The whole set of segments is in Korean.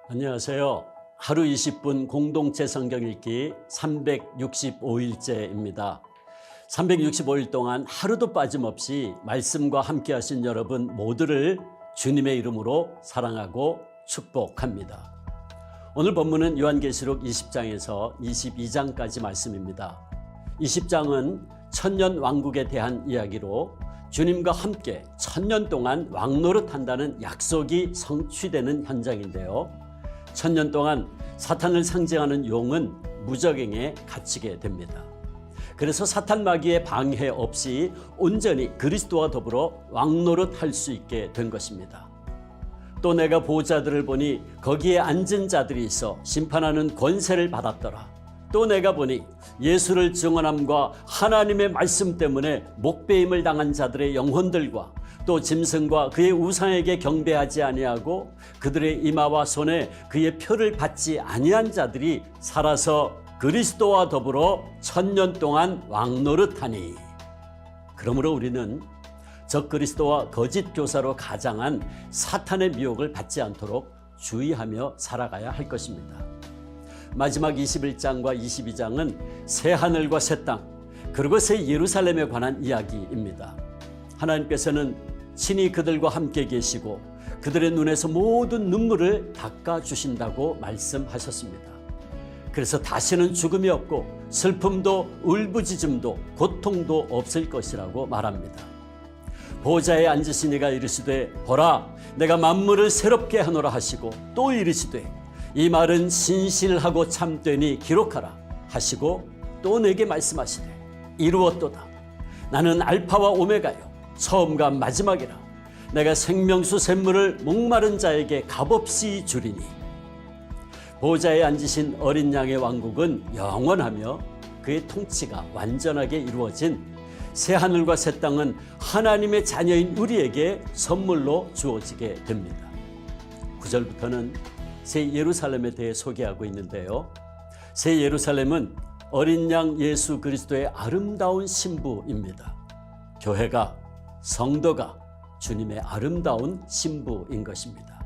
안녕하세요. 하루 20분 공동체 성경 읽기 365일째입니다. 365일 동안 하루도 빠짐없이 말씀과 함께 하신 여러분 모두를 주님의 이름으로 사랑하고 축복합니다. 오늘 본문은 요한계시록 20장에서 22장까지 말씀입니다. 20장은 천년 왕국에 대한 이야기로 주님과 함께 천년 동안 왕노릇한다는 약속이 성취되는 현장인데요. 천년 동안 사탄을 상징하는 용은 무적행에 갇히게 됩니다. 그래서 사탄 마귀의 방해 없이 온전히 그리스도와 더불어 왕노릇할 수 있게 된 것입니다. 또 내가 보좌들을 보니 거기에 앉은 자들이 있어 심판하는 권세를 받았더라. 또 내가 보니 예수를 증언함과 하나님의 말씀 때문에 목배임을 당한 자들의 영혼들과 또 짐승과 그의 우상에게 경배하지 아니하고 그들의 이마와 손에 그의 표를 받지 아니한 자들이 살아서 그리스도와 더불어 천년 동안 왕노릇하니. 그러므로 우리는 적그리스도와 거짓 교사로 가장한 사탄의 미혹을 받지 않도록 주의하며 살아가야 할 것입니다. 마지막 21장과 22장은 새 하늘과 새 땅, 그리고 새 예루살렘에 관한 이야기입니다. 하나님께서는 친히 그들과 함께 계시고 그들의 눈에서 모든 눈물을 닦아주신다고 말씀하셨습니다. 그래서 다시는 죽음이 없고 슬픔도 울부짖음도 고통도 없을 것이라고 말합니다. 보좌에 앉으신 이가 이르시되 보라 내가 만물을 새롭게 하노라 하시고 또 이르시되 이 말은 신실하고 참되니 기록하라 하시고 또 내게 말씀하시되 이루었도다. 나는 알파와 오메가요 처음과 마지막이라. 내가 생명수 샘물을 목마른 자에게 값없이 주리니. 보좌에 앉으신 어린 양의 왕국은 영원하며 그의 통치가 완전하게 이루어진 새하늘과 새 땅은 하나님의 자녀인 우리에게 선물로 주어지게 됩니다. 9절부터는 새 예루살렘에 대해 소개하고 있는데요. 새 예루살렘은 어린 양 예수 그리스도의 아름다운 신부입니다. 교회가, 성도가 주님의 아름다운 신부인 것입니다.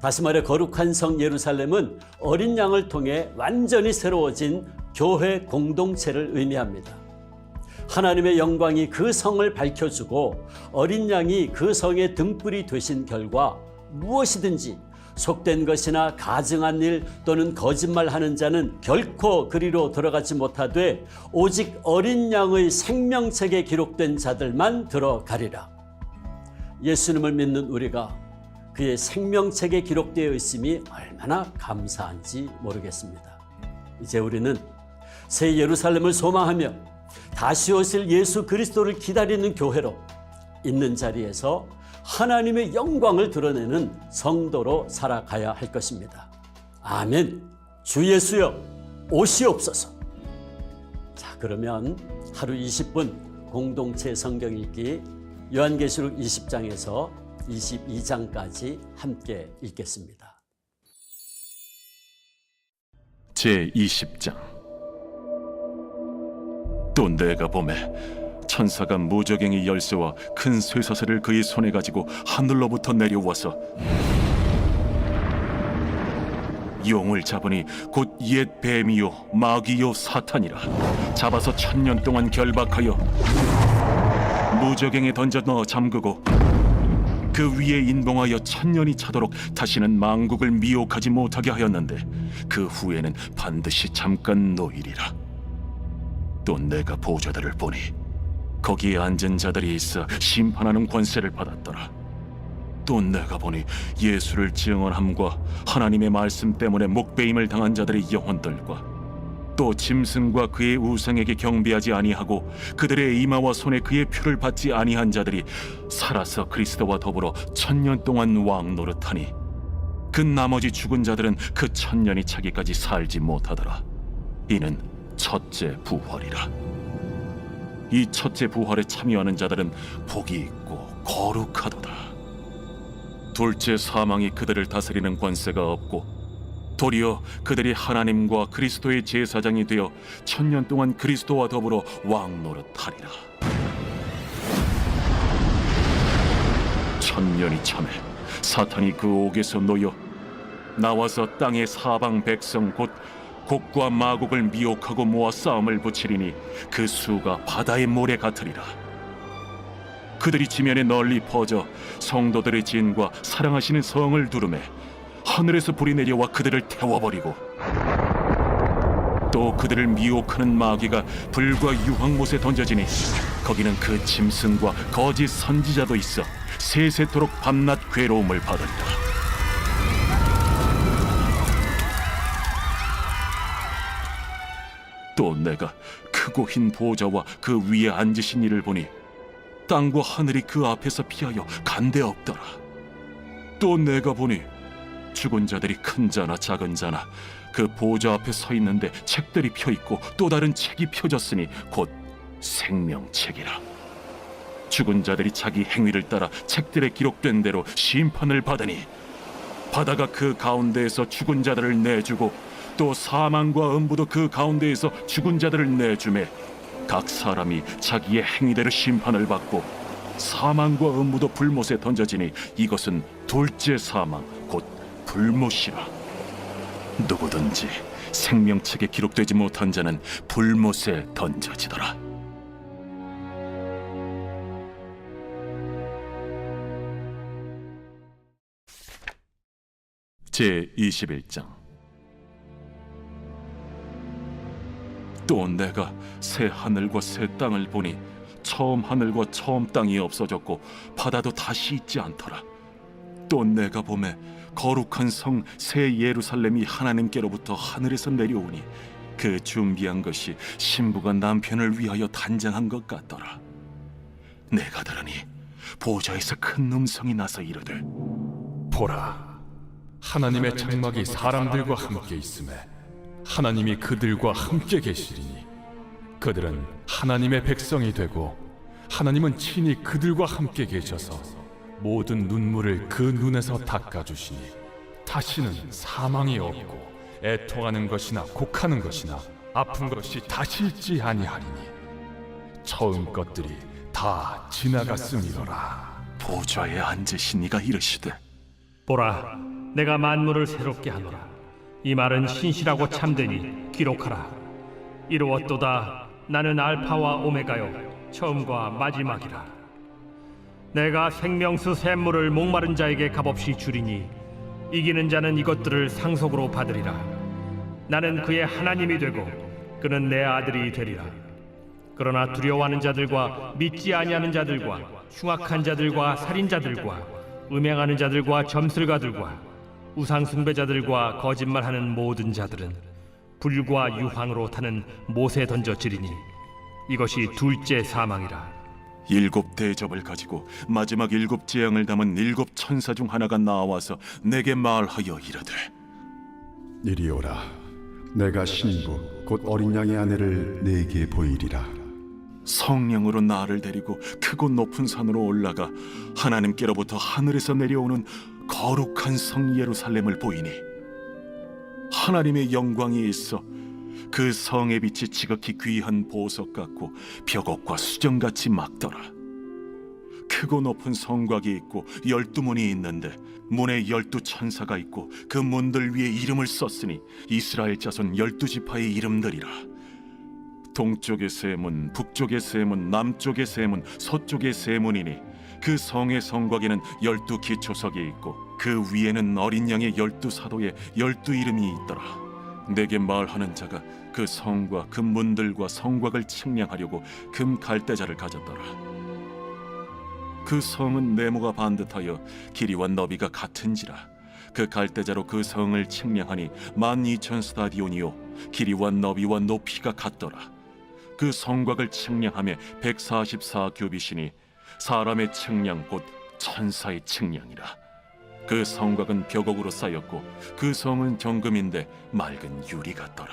다시 말해 거룩한 성 예루살렘은 어린 양을 통해 완전히 새로워진 교회 공동체를 의미합니다. 하나님의 영광이 그 성을 밝혀주고 어린 양이 그 성의 등불이 되신 결과 무엇이든지 속된 것이나 가증한 일 또는 거짓말하는 자는 결코 그리로 들어가지 못하되 오직 어린 양의 생명책에 기록된 자들만 들어가리라. 예수님을 믿는 우리가 그의 생명책에 기록되어 있음이 얼마나 감사한지 모르겠습니다. 이제 우리는 새 예루살렘을 소망하며 다시 오실 예수 그리스도를 기다리는 교회로 있는 자리에서 하나님의 영광을 드러내는 성도로 살아가야 할 것입니다. 아멘. 주 예수여 오시옵소서. 자, 그러면 하루 20분 공동체 성경 읽기 요한계시록 20장에서 22장까지 함께 읽겠습니다. 제20장. 또 내가 보매 천사가 무저갱이 열쇠와 큰 쇠사슬을 그의 손에 가지고 하늘로부터 내려와서 용을 잡으니 곧 옛 뱀이요 마귀요 사탄이라. 잡아서 천년 동안 결박하여 무저갱에 던져 넣어 잠그고 그 위에 인봉하여 천년이 차도록 다시는 만국을 미혹하지 못하게 하였는데 그 후에는 반드시 잠깐 놓이리라. 또 내가 보좌들을 보니 거기에 앉은 자들이 있어 심판하는 권세를 받았더라. 또 내가 보니 예수를 증언함과 하나님의 말씀 때문에 목배임을 당한 자들의 영혼들과 또 짐승과 그의 우상에게 경배하지 아니하고 그들의 이마와 손에 그의 표를 받지 아니한 자들이 살아서 그리스도와 더불어 천년 동안 왕노릇하니 그 나머지 죽은 자들은 그 천년이 차기까지 살지 못하더라. 이는 첫째 부활이라. 이 첫째 부활에 참여하는 자들은 복이 있고 거룩하도다. 둘째 사망이 그들을 다스리는 권세가 없고 도리어 그들이 하나님과 그리스도의 제사장이 되어 천년 동안 그리스도와 더불어 왕노릇하리라. 천년이 참에 사탄이 그 옥에서 놓여 나와서 땅의 사방 백성 곧 곡과 마곡을 미혹하고 모아 싸움을 붙이리니 그 수가 바다의 모래 같으리라. 그들이 지면에 널리 퍼져 성도들의 진과 사랑하시는 성을 두르매 하늘에서 불이 내려와 그들을 태워버리고 또 그들을 미혹하는 마귀가 불과 유황못에 던져지니 거기는 그 짐승과 거짓 선지자도 있어 세세토록 밤낮 괴로움을 받으리라. 또 내가 크고 흰 보좌와 그 위에 앉으신 이를 보니 땅과 하늘이 그 앞에서 피하여 간데 없더라. 또 내가 보니 죽은 자들이 큰 자나 작은 자나 그 보좌 앞에 서 있는데 책들이 펴 있고 또 다른 책이 펴졌으니 곧 생명책이라. 죽은 자들이 자기 행위를 따라 책들에 기록된 대로 심판을 받으니 바다가 그 가운데에서 죽은 자들을 내주고 또 사망과 음부도 그 가운데에서 죽은 자들을 내주매 각 사람이 자기의 행위대로 심판을 받고 사망과 음부도 불못에 던져지니 이것은 둘째 사망 곧 불못이라. 누구든지 생명책에 기록되지 못한 자는 불못에 던져지더라. 제 21장. 또 내가 새 하늘과 새 땅을 보니 처음 하늘과 처음 땅이 없어졌고 바다도 다시 있지 않더라. 또 내가 보매 거룩한 성 새 예루살렘이 하나님께로부터 하늘에서 내려오니 그 준비한 것이 신부가 남편을 위하여 단장한 것 같더라. 내가 들으니 보좌에서 큰 음성이 나서 이르되 보라, 하나님의 장막이 사람들과 함께 있음에 하나님이 그들과 함께 계시리니 그들은 하나님의 백성이 되고 하나님은 친히 그들과 함께 계셔서 모든 눈물을 그 눈에서 닦아주시니 다시는 사망이 없고 애통하는 것이나 곡하는 것이나 아픈 것이 다시 있지 아니하리니 처음 것들이 다 지나갔음이로라. 보좌에 앉으신 이가 이르시되 보라, 내가 만물을 새롭게 하노라. 이 말은 신실하고 참되니 기록하라. 이루었도다. 나는 알파와 오메가요 처음과 마지막이라. 내가 생명수 샘물을 목마른 자에게 값없이 주리니 이기는 자는 이것들을 상속으로 받으리라. 나는 그의 하나님이 되고 그는 내 아들이 되리라. 그러나 두려워하는 자들과 믿지 아니하는 자들과 흉악한 자들과 살인자들과 음행하는 자들과 점술가들과 우상 숭배자들과 거짓말하는 모든 자들은 불과 유황으로 타는 못에 던져지리니 이것이 둘째 사망이라. 일곱 대접을 가지고 마지막 일곱 재앙을 담은 일곱 천사 중 하나가 나와서 내게 말하여 이르되 이리 오라. 내가 신부 곧 어린 양의 아내를 네게 보이리라. 성령으로 나를 데리고 크고 높은 산으로 올라가 하나님께로부터 하늘에서 내려오는 거룩한 성 예루살렘을 보이니 하나님의 영광이 있어 그 성의 빛이 지극히 귀한 보석 같고 벽옥과 수정같이 막더라. 크고 높은 성곽이 있고 12문이 있는데 문에 12천사가 있고 그 문들 위에 이름을 썼으니 이스라엘 자손 12지파의 이름들이라. 동쪽의 세 문, 북쪽의 세 문, 남쪽의 세 문, 서쪽의 세 문이니 그 성의 성곽에는 12기초석이 있고 그 위에는 어린 양의 12사도의 12이름이 있더라. 내게 말하는 자가 그 성과 그 문들과 성곽을 측량하려고 금 갈대자를 가졌더라. 그 성은 네모가 반듯하여 길이와 너비가 같은지라. 그 갈대자로 그 성을 측량하니 12,000스타디온이요 길이와 너비와 높이가 같더라. 그 성곽을 측량하며 144규빗이니 사람의 측량 곧 천사의 측량이라. 그 성곽은 벽옥으로 쌓였고 그 성은 정금인데 맑은 유리 같더라.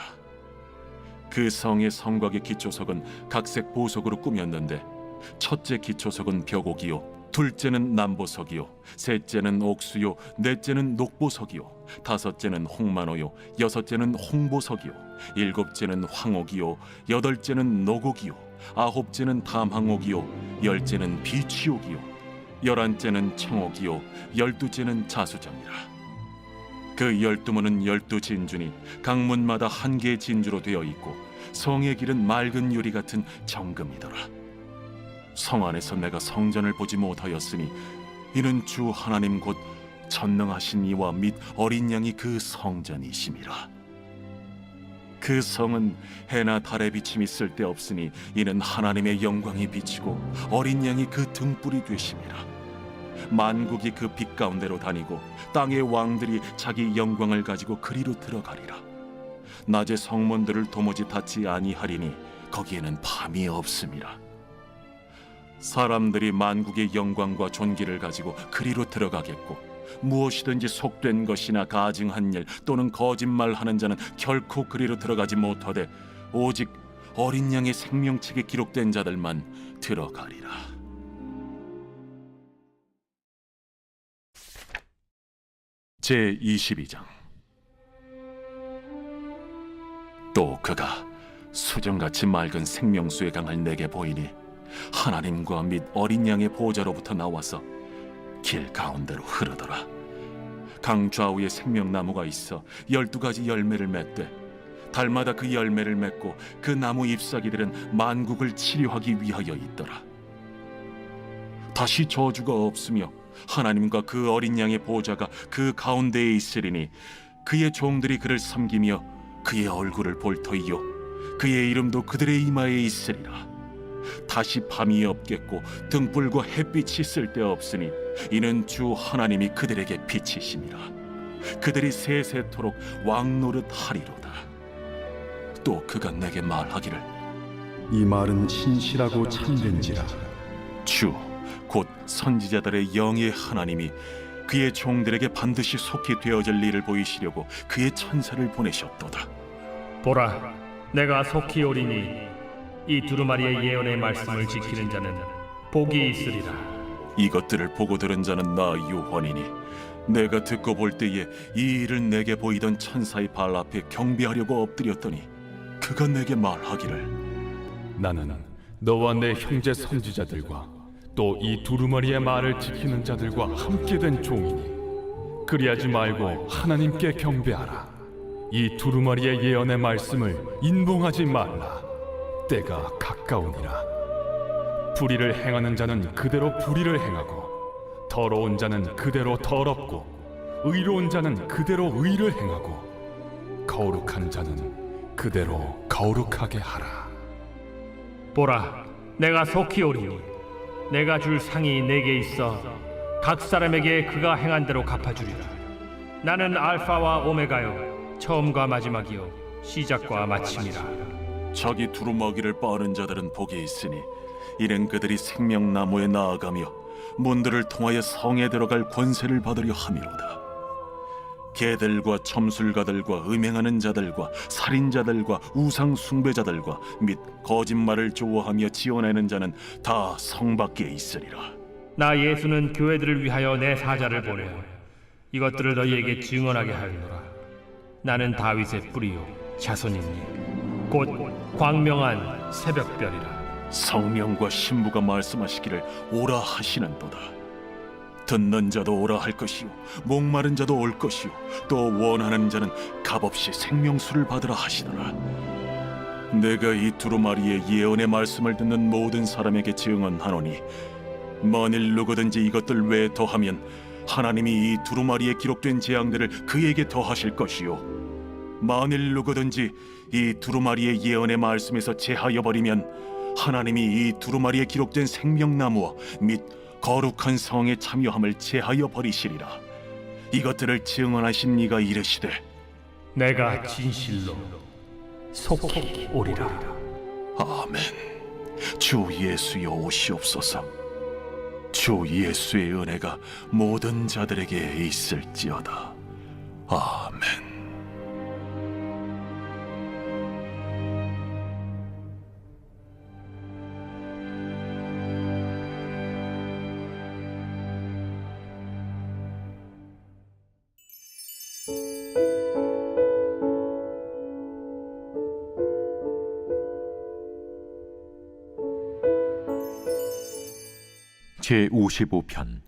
그 성의 성곽의 기초석은 각색 보석으로 꾸몄는데 첫째 기초석은 벽옥이요 둘째는 남보석이요 셋째는 옥수요 넷째는 녹보석이요 다섯째는 홍만호요 여섯째는 홍보석이요 일곱째는 황옥이요 여덟째는 노곡이요 아홉째는 담항옥이요 열째는 비취옥이요 11째는 청옥이요 12째는 자수정이라. 그 12문은 12진주니 각 문마다 한 개의 진주로 되어 있고 성의 길은 맑은 유리 같은 정금이더라. 성 안에서 내가 성전을 보지 못하였으니 이는 주 하나님 곧 전능하신 이와 및 어린 양이 그 성전이심이라. 그 성은 해나 달의 비침이 쓸데없으니 이는 하나님의 영광이 비치고 어린 양이 그 등불이 되심이라. 만국이 그 빛 가운데로 다니고 땅의 왕들이 자기 영광을 가지고 그리로 들어가리라. 낮에 성문들을 도무지 닫지 아니하리니 거기에는 밤이 없음이라. 사람들이 만국의 영광과 존귀를 가지고 그리로 들어가겠고 무엇이든지 속된 것이나 가증한 일 또는 거짓말하는 자는 결코 그리로 들어가지 못하되 오직 어린 양의 생명책에 기록된 자들만 들어가리라. 제22장. 또 그가 수정같이 맑은 생명수의 강을 내게 보이니 하나님과 및 어린 양의 보좌로부터 나와서 길 가운데로 흐르더라. 강 좌우에 생명나무가 있어 12가지 열매를 맺되 달마다 그 열매를 맺고 그 나무 잎사귀들은 만국을 치료하기 위하여 있더라. 다시 저주가 없으며 하나님과 그 어린 양의 보좌가 그 가운데에 있으리니 그의 종들이 그를 섬기며 그의 얼굴을 볼 터이요 그의 이름도 그들의 이마에 있으리라. 다시 밤이 없겠고 등불과 햇빛이 쓸데없으니 이는 주 하나님이 그들에게 빛이심이라. 그들이 세세토록 왕노릇 하리로다. 또 그가 내게 말하기를 이 말은 신실하고 참된지라. 주 곧 선지자들의 영의 하나님이 그의 종들에게 반드시 속히 되어질 일을 보이시려고 그의 천사를 보내셨도다. 보라, 내가 속히 오리니 이 두루마리의 예언의 말씀을 지키는 자는 복이 있으리라. 이것들을 보고 들은 자는 나 요한이니 내가 듣고 볼 때에 이 일을 내게 보이던 천사의 발 앞에 경배하려고 엎드렸더니 그가 내게 말하기를 나는 너와 내 형제 선지자들과 또 이 두루마리의 말을 지키는 자들과 함께 된 종이니 그리하지 말고 하나님께 경배하라. 이 두루마리의 예언의 말씀을 인봉하지 말라. 때가 가까우니라. 불의를 행하는 자는 그대로 불의를 행하고 더러운 자는 그대로 더럽고 의로운 자는 그대로 의를 행하고 거룩한 자는 그대로 거룩하게 하라. 보라, 내가 속히 오리니 내가 줄 상이 내게 있어 각 사람에게 그가 행한 대로 갚아주리라. 나는 알파와 오메가요 처음과 마지막이요 시작과 마침이라. 자기 두루마기를 빠는 자들은 복이 있으니 이는 그들이 생명나무에 나아가며 문들을 통하여 성에 들어갈 권세를 받으려 함이로다. 개들과 점술가들과 음행하는 자들과 살인자들과 우상 숭배자들과 및 거짓말을 좋아하며 지어내는 자는 다 성 밖에 있으리라. 나 예수는 교회들을 위하여 내 사자를 보내어 이것들을 너희에게 증언하게 하였노라. 나는 다윗의 뿌리요 자손이니 곧 광명한 새벽별이라. 성령과 신부가 말씀하시기를 오라 하시는도다. 듣는 자도 오라 할 것이요 목마른 자도 올 것이요 또 원하는 자는 값없이 생명수를 받으라 하시더라. 내가 이 두루마리의 예언의 말씀을 듣는 모든 사람에게 증언하노니 만일 누구든지 이것들 외에 더하면 하나님이 이 두루마리에 기록된 재앙들을 그에게 더하실 것이요 만일 누구든지 이 두루마리의 예언의 말씀에서 제하여 버리면 하나님이 이 두루마리에 기록된 생명나무와 및 거룩한 성에 참여함을 제하여 버리시리라. 이것들을 증언하신 이가 이르시되 내가 진실로 속히 오리라. 아멘. 주 예수여 오시옵소서. 주 예수의 은혜가 모든 자들에게 있을지어다. 아멘. 제55편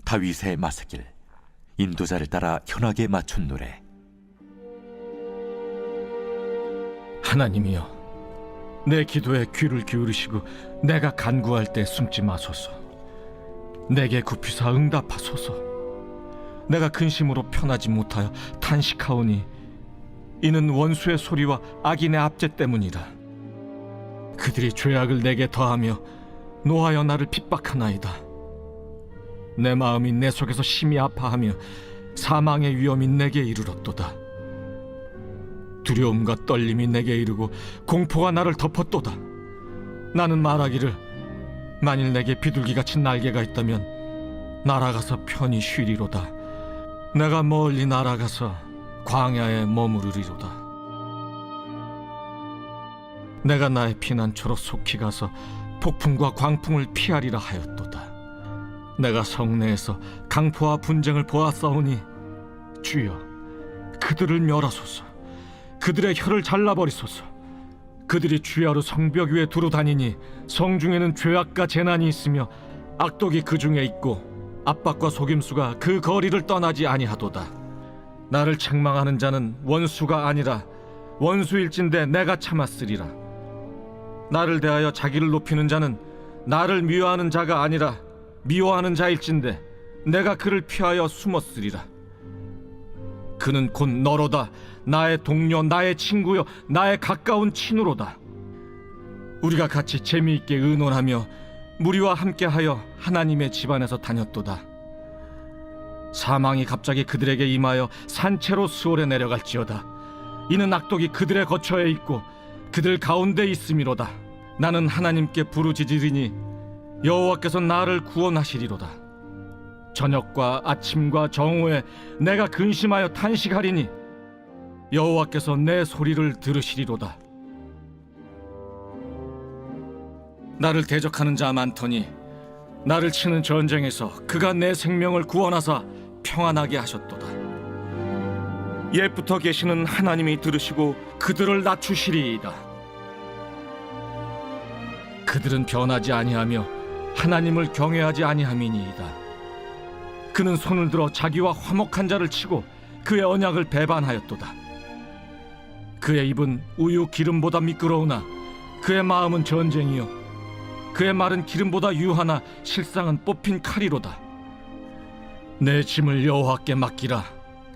다윗의 마스길. 인도자를 따라 현악에 맞춘 노래. 하나님이여, 내 기도에 귀를 기울이시고 내가 간구할 때 숨지 마소서. 내게 굽히사 응답하소서. 내가 근심으로 편하지 못하여 탄식하오니 이는 원수의 소리와 악인의 압제 때문이라. 그들이 죄악을 내게 더하며 노하여 나를 핍박하나이다. 내 마음이 내 속에서 심히 아파하며 사망의 위험이 내게 이르렀도다. 두려움과 떨림이 내게 이르고 공포가 나를 덮었도다. 나는 말하기를 만일 내게 비둘기같이 날개가 있다면 날아가서 편히 쉬리로다. 내가 멀리 날아가서 광야에 머무르리로다. 내가 나의 피난처로 속히 가서 폭풍과 광풍을 피하리라 하였도다. 내가 성내에서 강포와 분쟁을 보았사오니 주여, 그들을 멸하소서. 그들의 혀를 잘라버리소서. 그들이 주야로 성벽 위에 두루 다니니 성중에는 죄악과 재난이 있으며 악독이 그 중에 있고 압박과 속임수가 그 거리를 떠나지 아니하도다. 나를 책망하는 자는 원수가 아니라 원수일진데 내가 참았으리라. 나를 대하여 자기를 높이는 자는 나를 미워하는 자가 아니라 미워하는 자일진데 내가 그를 피하여 숨었으리라. 그는 곧 너로다. 나의 동료, 나의 친구여, 나의 가까운 친우로다. 우리가 같이 재미있게 의논하며 무리와 함께하여 하나님의 집안에서 다녔도다. 사망이 갑자기 그들에게 임하여 산채로 수월에 내려갈지어다. 이는 악독이 그들의 거처에 있고 그들 가운데 있음이로다. 나는 하나님께 부르짖으리니 여호와께서 나를 구원하시리로다. 저녁과 아침과 정오에 내가 근심하여 탄식하리니 여호와께서 내 소리를 들으시리로다. 나를 대적하는 자 많더니 나를 치는 전쟁에서 그가 내 생명을 구원하사 평안하게 하셨도다. 옛부터 계시는 하나님이 들으시고 그들을 낮추시리이다. 그들은 변하지 아니하며 하나님을 경외하지 아니함이니이다. 그는 손을 들어 자기와 화목한 자를 치고 그의 언약을 배반하였도다. 그의 입은 우유 기름보다 미끄러우나 그의 마음은 전쟁이요 그의 말은 기름보다 유하나 실상은 뽑힌 칼이로다. 내 짐을 여호와께 맡기라.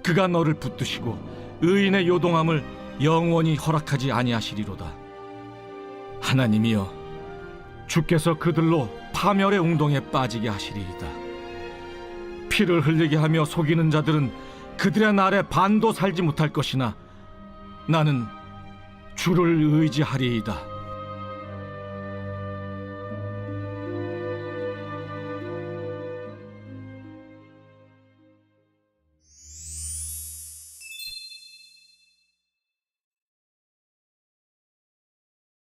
그가 너를 붙드시고 의인의 요동함을 영원히 허락하지 아니하시리로다. 하나님이여, 주께서 그들로 파멸의 웅동에 빠지게 하시리이다. 피를 흘리게 하며 속이는 자들은 그들의 날에 반도 살지 못할 것이나 나는 주를 의지하리이다.